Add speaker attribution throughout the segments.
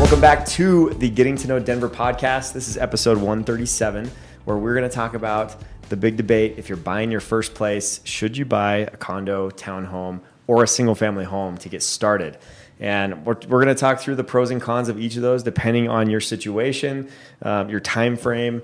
Speaker 1: Welcome back to the Getting to Know Denver podcast. This is episode 137, where we're going to talk about the big debate. If you're buying your first place, should you buy a condo, townhome, or a single family home to get started? And we're going to talk through the pros and cons of each of those, depending on your situation, your time frame,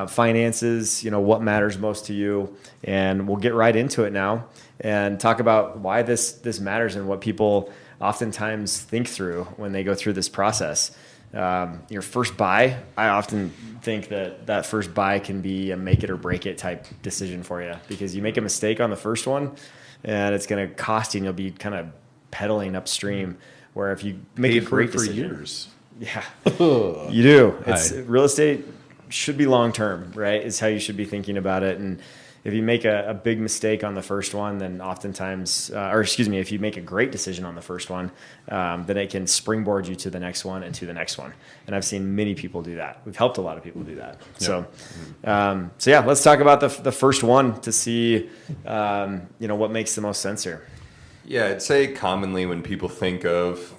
Speaker 1: finances, what matters most to you. And we'll get right into it now and talk about why this matters and what people oftentimes think through when they go through this process. Your first buy, I often think that first buy can be a make it or break it type decision for you, because you make a mistake on the first one and it's going to cost you, and you'll be kind of pedaling upstream. Where if you make a great decision,
Speaker 2: years.
Speaker 1: Yeah, you do. Real estate should be long term, right? Is how you should be thinking about it. And if you make a big mistake on the first one, then oftentimes, if you make a great decision on the first one, then it can springboard you to the next one and to the next one. And I've seen many people do that. We've helped a lot of people do that. Yep. So let's talk about the first one to see, what makes the most sense here.
Speaker 2: Yeah, I'd say commonly when people think of,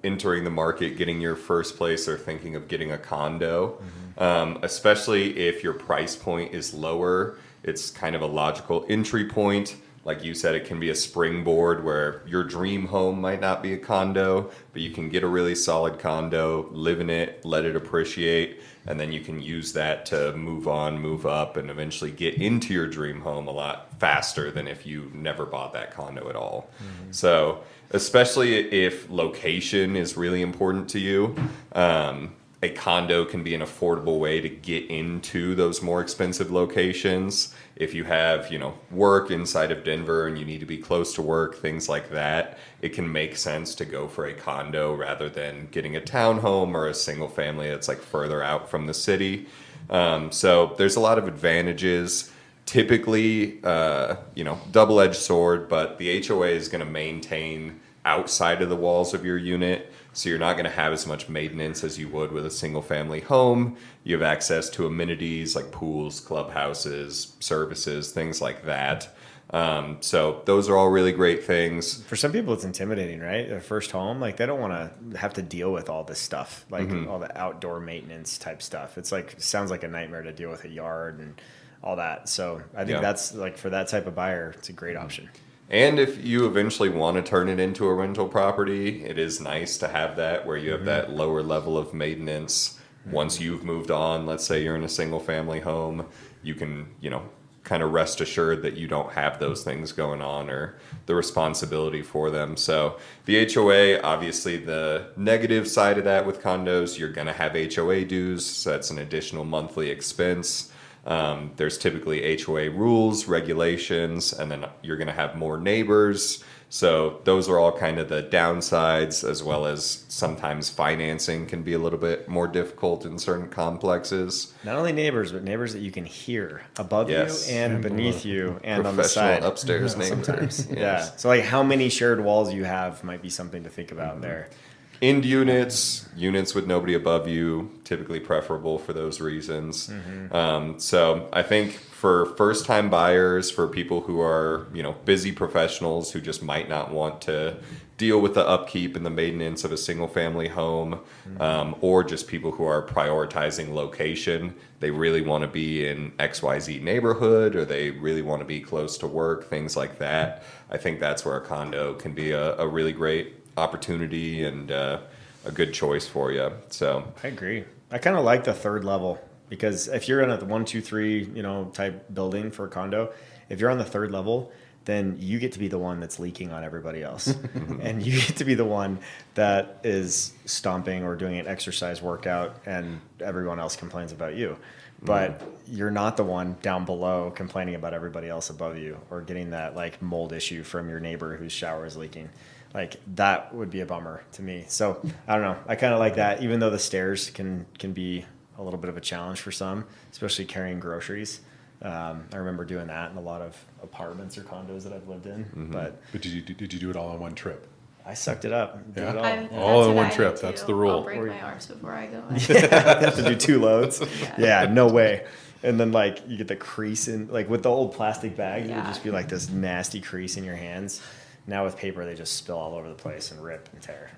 Speaker 2: entering the market, getting your first place, or thinking of getting a condo, especially if your price point is lower, it's kind of a logical entry point. Like you said, it can be a springboard where your dream home might not be a condo, but you can get a really solid condo, live in it, let it appreciate, and then you can use that to move on, move up, and eventually get into your dream home a lot faster than if you never bought that condo at all. Mm-hmm. So especially if location is really important to you, a condo can be an affordable way to get into those more expensive locations. If you have, work inside of Denver and you need to be close to work, things like that, it can make sense to go for a condo rather than getting a townhome or a single family that's like further out from the city. So there's a lot of advantages. Typically, double-edged sword, but the HOA is going to maintain outside of the walls of your unit. So you're not going to have as much maintenance as you would with a single family home. You have access to amenities like pools, clubhouses, services, things like that. So those are all really great things.
Speaker 1: For some people, it's intimidating, right? Their first home, like they don't want to have to deal with all this stuff, like all the outdoor maintenance type stuff. It's like, sounds like a nightmare to deal with a yard and all that. So I think that's like, for that type of buyer, it's a great option.
Speaker 2: And if you eventually want to turn it into a rental property, it is nice to have that where you have that lower level of maintenance. Once you've moved on, let's say you're in a single family home, you can, kind of rest assured that you don't have those things going on or the responsibility for them. So the HOA, obviously the negative side of that with condos, you're going to have HOA dues. So that's an additional monthly expense. There's typically HOA rules, regulations, and then you're going to have more neighbors. So those are all kind of the downsides, as well as sometimes financing can be a little bit more difficult in certain complexes.
Speaker 1: Not only neighbors, but neighbors that you can hear above you and beneath you and on the side.
Speaker 2: Upstairs neighbors.
Speaker 1: Sometimes. Yeah. So like how many shared walls you have might be something to think about there.
Speaker 2: End units with nobody above you, typically preferable for those reasons. So I think for first-time buyers, for people who are, busy professionals who just might not want to deal with the upkeep and the maintenance of a single-family home, or just people who are prioritizing location, they really want to be in XYZ neighborhood, or they really want to be close to work, things like that. I think that's where a condo can be a really great opportunity and a good choice for you. So
Speaker 1: I agree. I kind of like the third level, because if you're in a 1, 2, 3, type building for a condo, if you're on the third level, then you get to be the one that's leaking on everybody else. And you get to be the one that is stomping or doing an exercise workout and everyone else complains about you. But you're not the one down below complaining about everybody else above you, or getting that like mold issue from your neighbor whose shower is leaking. Like that would be a bummer to me. So I don't know. I kind of like that, even though the stairs can be a little bit of a challenge for some, especially carrying groceries. I remember doing that in a lot of apartments or condos that I've lived in. But
Speaker 3: did you do it all in one trip?
Speaker 1: I sucked it up. Did it
Speaker 3: all in one trip. That's the rule.
Speaker 4: I'll break my arse before I go.
Speaker 1: You have to do 2 loads. Yeah, no way. And then like you get the crease in, like with the old plastic bag, it would just be like this nasty crease in your hands. Now with paper, they just spill all over the place and rip and tear.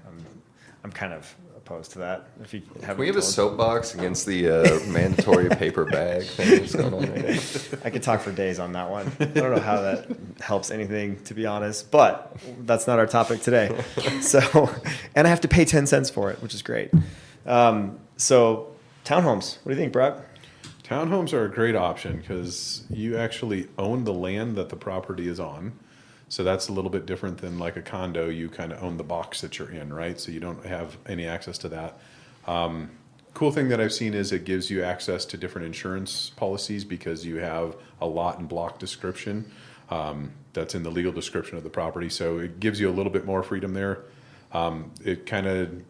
Speaker 1: I'm kind of opposed to that. If you
Speaker 2: Can we have a soapbox against the mandatory paper bag thing that's going on right now?
Speaker 1: I could talk for days on that one. I don't know how that helps anything, to be honest, but that's not our topic today. So, and I have to pay 10 cents for it, which is great. So townhomes, what do you think, Brock?
Speaker 3: Townhomes are a great option because you actually own the land that the property is on. So that's a little bit different than like a condo. You kind of own the box that you're in, right? So you don't have any access to that. Cool thing that I've seen is it gives you access to different insurance policies because you have a lot and block description that's in the legal description of the property. So it gives you a little bit more freedom there. It kind of,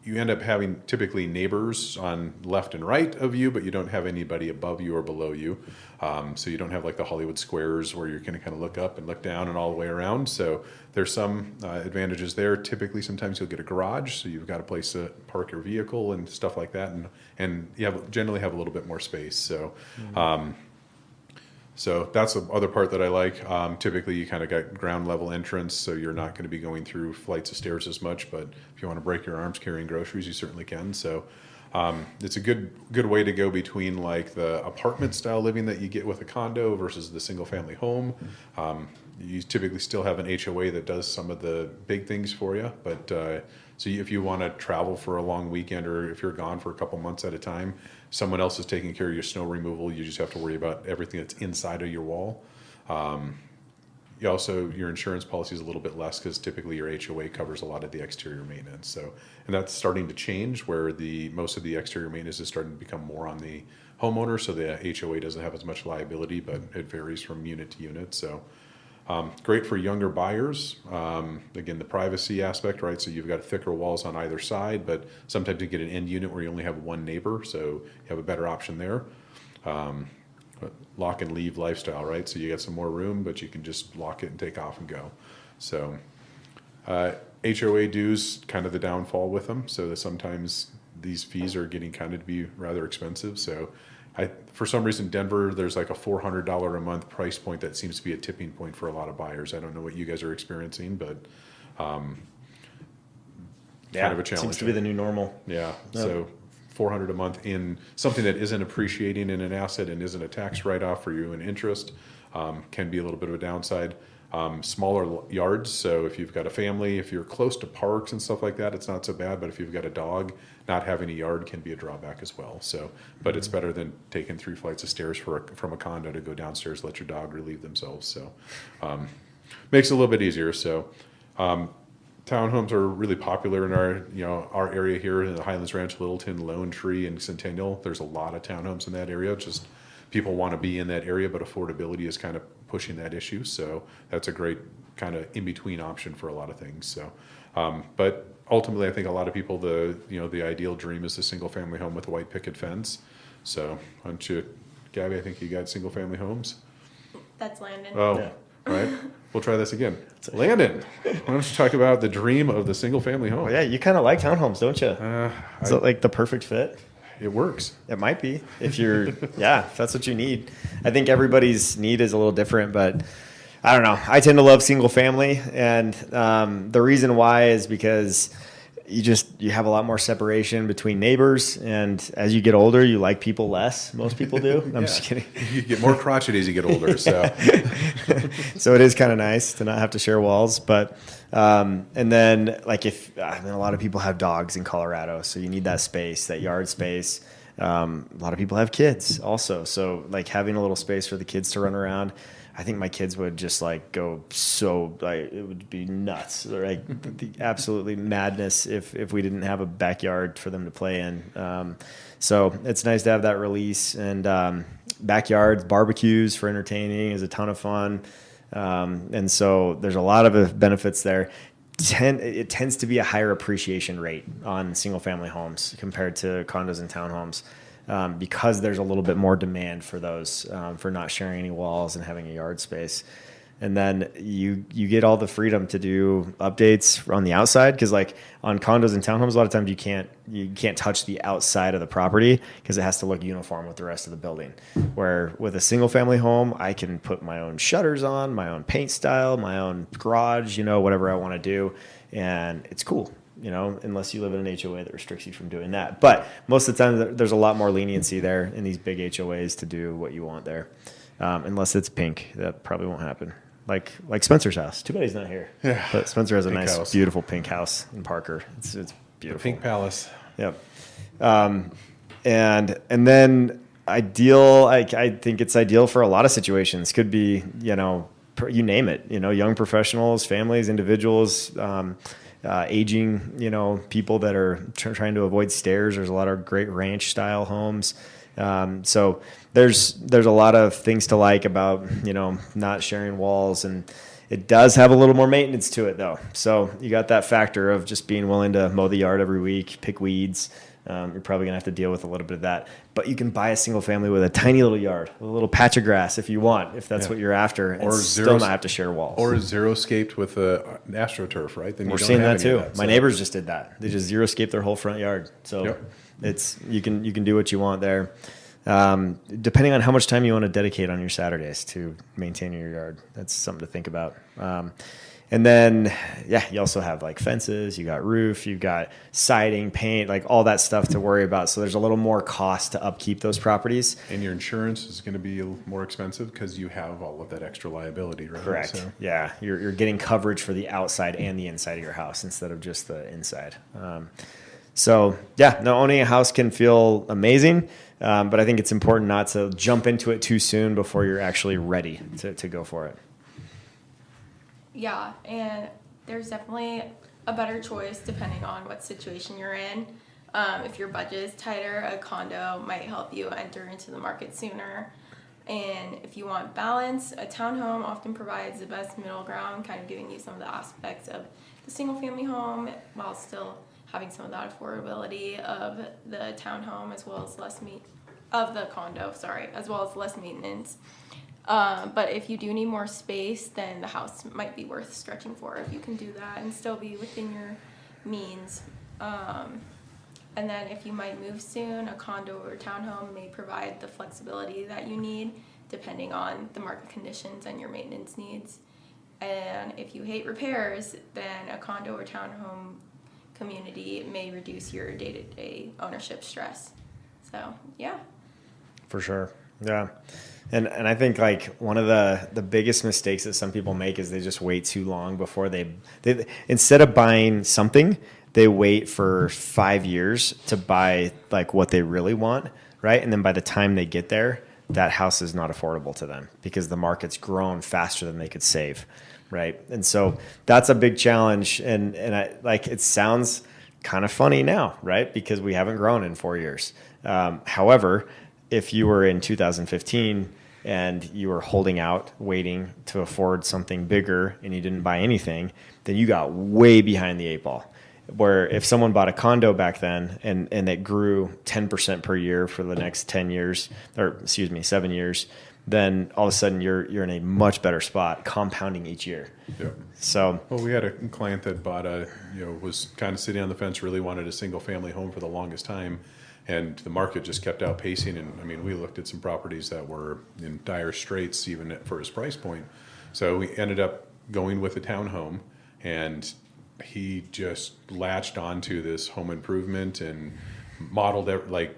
Speaker 3: you end up having typically neighbors on left and right of you, but you don't have anybody above you or below you. So you don't have like the Hollywood squares where you're going to kind of look up and look down and all the way around. So there's some advantages there. Typically, sometimes you'll get a garage, so you've got a place to park your vehicle and stuff like that, and you generally have a little bit more space. So. So that's the other part that I like. Typically, you kind of got ground level entrance, so you're not going to be going through flights of stairs as much. But if you want to break your arms carrying groceries, you certainly can. So it's a good way to go between like the apartment style living that you get with a condo versus the single family home. You typically still have an HOA that does some of the big things for you, but so if you want to travel for a long weekend or if you're gone for a couple months at a time, someone else is taking care of your snow removal. You just have to worry about everything that's inside of your wall. You also, your insurance policy is a little bit less because typically your HOA covers a lot of the exterior maintenance. So, and that's starting to change where most of the exterior maintenance is starting to become more on the homeowner. So the HOA doesn't have as much liability, but it varies from unit to unit. So great for younger buyers. Again, the privacy aspect, right? So you've got thicker walls on either side, but sometimes you get an end unit where you only have one neighbor. So you have a better option there. Lock and leave lifestyle, right? So you get some more room, but you can just lock it and take off and go. So HOA dues, kind of the downfall with them. So that sometimes these fees are getting kind of to be rather expensive. So for some reason, Denver, there's like a $400 a month price point that seems to be a tipping point for a lot of buyers. I don't know what you guys are experiencing, but kind of a challenge.
Speaker 1: Seems to be the new normal.
Speaker 3: Yeah. Yep. So $400 a month in something that isn't appreciating in an asset and isn't a tax write-off for you in interest can be a little bit of a downside. Smaller yards, so if you've got a family, if you're close to parks and stuff like that, it's not so bad, but if you've got a dog, not having a yard can be a drawback as well. So, but it's better than taking 3 flights of stairs from a condo to go downstairs, let your dog relieve themselves. So makes it a little bit easier. So townhomes are really popular in our area here in the Highlands Ranch, Littleton, Lone Tree, and Centennial. There's a lot of townhomes in that area. Just people want to be in that area, but affordability is kind of pushing that issue. So that's a great kind of in-between option for a lot of things. So, but ultimately, I think a lot of people, the ideal dream is a single-family home with a white picket fence. So, why don't you, Gabby? I think you got single-family homes.
Speaker 4: That's Landon.
Speaker 3: Oh,
Speaker 1: Yeah.
Speaker 3: right. We'll try this again. Landon, why don't you talk about the dream of the single-family home?
Speaker 1: Well, yeah, you kind of like townhomes, don't you? Is it like the perfect fit?
Speaker 3: It works.
Speaker 1: It might be if you're, if that's what you need. I think everybody's need is a little different, but I don't know. I tend to love single family, and the reason why is because you have a lot more separation between neighbors, and as you get older, you like people less. Most people do. I'm just kidding.
Speaker 3: You get more crotchety as you get older, so
Speaker 1: so it is kind of nice to not have to share walls, but. And then a lot of people have dogs in Colorado, so you need that space, that yard space. A lot of people have kids also. So like having a little space for the kids to run around, I think my kids would just go it would be nuts, the absolutely madness if we didn't have a backyard for them to play in. So it's nice to have that release, and backyards, barbecues for entertaining is a ton of fun. And so there's a lot of benefits there. It tends to be a higher appreciation rate on single family homes compared to condos and townhomes, because there's a little bit more demand for those, for not sharing any walls and having a yard space. And then you get all the freedom to do updates on the outside, because like on condos and townhomes, a lot of times you can't touch the outside of the property because it has to look uniform with the rest of the building. Where with a single family home, I can put my own shutters on, my own paint style, my own garage, whatever I want to do, and it's cool. unless you live in an HOA that restricts you from doing that. But most of the time, there's a lot more leniency there in these big HOAs to do what you want there, unless it's pink. That probably won't happen. Like Spencer's house. Too bad he's not here.
Speaker 3: Yeah.
Speaker 1: But Spencer has a
Speaker 3: Pink
Speaker 1: nice,
Speaker 3: house.
Speaker 1: beautiful pink house in Parker. It's
Speaker 3: The
Speaker 1: beautiful.
Speaker 3: Pink Palace.
Speaker 1: Yep. And then ideal, I think it's ideal for a lot of situations. Could be, you name it, young professionals, families, individuals, aging, people that are trying to avoid stairs. There's a lot of great ranch style homes. So there's a lot of things to like about, not sharing walls, and it does have a little more maintenance to it though. So you got that factor of just being willing to mow the yard every week, pick weeds. You're probably gonna have to deal with a little bit of that, but you can buy a single family with a tiny little yard, a little patch of grass if you want, if that's what you're after, and still not have to share walls.
Speaker 3: Or zero-scaped with a AstroTurf, right? Then
Speaker 1: We're seeing that too. My neighbors just did that. They just zero-scaped their whole front yard. So it's you can do what you want there. Depending on how much time you want to dedicate on your Saturdays to maintaining your yard, that's something to think about. And then, you also have like fences, you got roof, you got siding, paint, like all that stuff to worry about. So there's a little more cost to upkeep those properties.
Speaker 3: And your insurance is going to be more expensive because you have all of that extra liability, right?
Speaker 1: Correct.
Speaker 3: So.
Speaker 1: Yeah, you're getting coverage for the outside and the inside of your house instead of just the inside. Owning a house can feel amazing, but I think it's important not to jump into it too soon before you're actually ready to go for it.
Speaker 4: Yeah, and there's definitely a better choice depending on what situation you're in. If your budget is tighter, a condo might help you enter into the market sooner. And if you want balance, a townhome often provides the best middle ground, kind of giving you some of the aspects of the single-family home while still having some of that affordability of the townhome as well as the condo, as well as less maintenance. But if you do need more space, then the house might be worth stretching for if you can do that and still be within your means. And then if you might move soon, a condo or townhome may provide the flexibility that you need depending on the market conditions and your maintenance needs. And if you hate repairs, then a condo or townhome community may reduce your day-to-day ownership stress. So, yeah.
Speaker 1: For sure. Yeah. And I think like one of the biggest mistakes that some people make is they just wait too long before they instead of buying something, they wait for 5 years to buy like what they really want, right? And then by the time they get there, that house is not affordable to them because the market's grown faster than they could save, right? And so that's a big challenge. And I like it sounds kind of funny now, right? Because we haven't grown in 4 years. However, if you were in 2015 and you were holding out, waiting to afford something bigger and you didn't buy anything, then you got way behind the eight ball. Where if someone bought a condo back then and it grew 10% per year for the next 10 years, 7 years, then all of a sudden you're in a much better spot, compounding each year.
Speaker 3: Yeah.
Speaker 1: So,
Speaker 3: well, we had a client that bought was kind of sitting on the fence, really wanted a single family home for the longest time. And the market just kept outpacing. And I mean, we looked at some properties that were in dire straits, even for his price point. So we ended up going with a townhome, and he just latched onto this home improvement and modeled it like,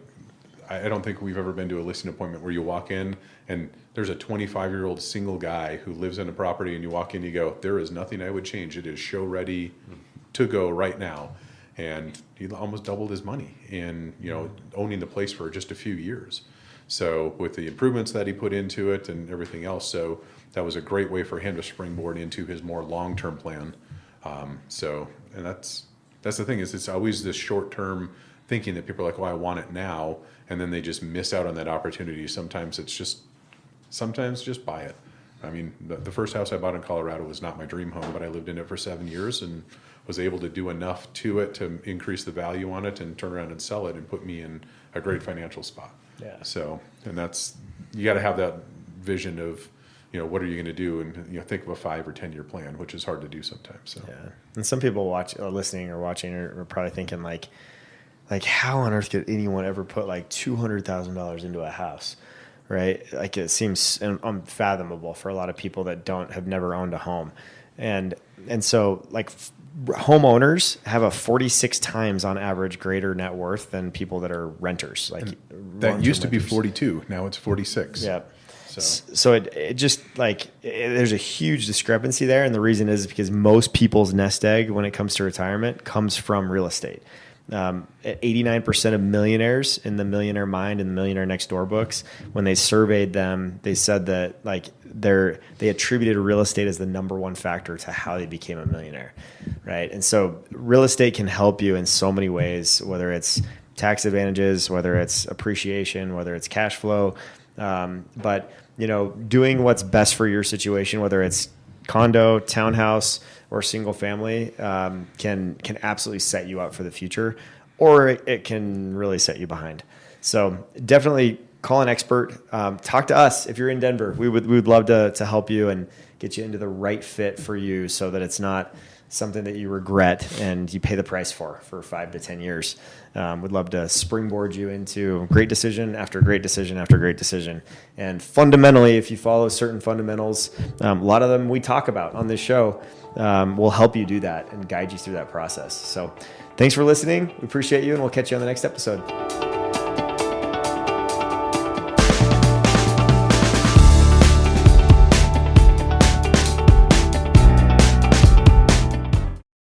Speaker 3: I don't think we've ever been to a listing appointment where you walk in and there's a 25-year-old single guy who lives in a property, and you walk in, you go, there is nothing I would change. It is show ready to go right now. And he almost doubled his money in, owning the place for just a few years. So with the improvements that he put into it and everything else, so that was a great way for him to springboard into his more long-term plan. And that's the thing is it's always this short-term thinking that people are like, well, I want it now. And then they just miss out on that opportunity. Sometimes just buy it. I mean, the first house I bought in Colorado was not my dream home, but I lived in it for 7 years and was able to do enough to it to increase the value on it and turn around and sell it and put me in a great financial spot.
Speaker 1: Yeah.
Speaker 3: So, and you got to have that vision of, what are you going to do? And, think of a 5 or 10 year plan, which is hard to do sometimes. So,
Speaker 1: yeah. And some people listening or watching are probably thinking like how on earth could anyone ever put like $200,000 into a house? Right? Like it seems unfathomable for a lot of people that have never owned a home. And so like homeowners have a 46 times on average greater net worth than people that are renters. Like
Speaker 3: That used to be
Speaker 1: renters.
Speaker 3: 42. Now it's 46.
Speaker 1: Yeah.
Speaker 3: So
Speaker 1: So it just like there's a huge discrepancy there, and the reason is because most people's nest egg when it comes to retirement comes from real estate. 89% of millionaires in the Millionaire Mind and the Millionaire Next Door books, when they surveyed them, they said that like they attributed real estate as the number one factor to how they became a millionaire, right? And so real estate can help you in so many ways, whether it's tax advantages, whether it's appreciation, whether it's cash flow. But doing what's best for your situation, whether it's condo, townhouse, or single family, can absolutely set you up for the future, or it can really set you behind. So definitely call an expert. Talk to us if you're in Denver. We would love to help you and get you into the right fit for you, so that it's not something that you regret and you pay the price for 5 to 10 years. Would love to springboard you into great decision after great decision after great decision. And fundamentally, if you follow certain fundamentals, a lot of them we talk about on this show, will help you do that and guide you through that process. So thanks for listening. We appreciate you, and we'll catch you on the next episode.